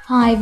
Hi.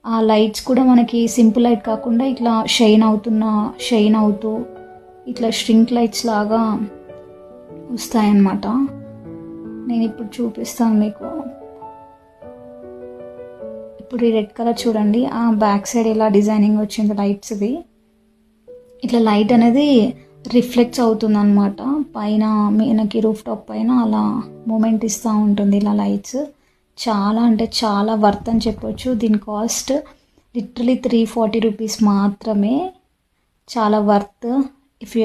ఆ lights కూడా మనకి సింపుల్ లైట్ కాకుండా ఇట్లా షైన్ అవుతూ ఇట్లా స్ట్రింగ్ లైట్స్ లాగా వస్తాయన్నమాట. నేను ఇప్పుడు చూపిస్తాను మీకు. ఇప్పుడు ఈ రెడ్ కలర్ చూడండి, ఆ బ్యాక్ సైడ్ ఎలా డిజైనింగ్ వచ్చింది లైట్స్ది. ఇట్లా లైట్ అనేది రిఫ్లెక్ట్స్ అవుతుంది అనమాట పైన, మనకి రూఫ్ టాప్ పైన అలా మూమెంట్ ఇస్తూ ఉంటుంది ఇలా లైట్స్. చాలా అంటే చాలా వర్త్ అని చెప్పొచ్చు. దీని కాస్ట్ లిటరలీ 340 రూపీస్ మాత్రమే. చాలా వర్త్. If you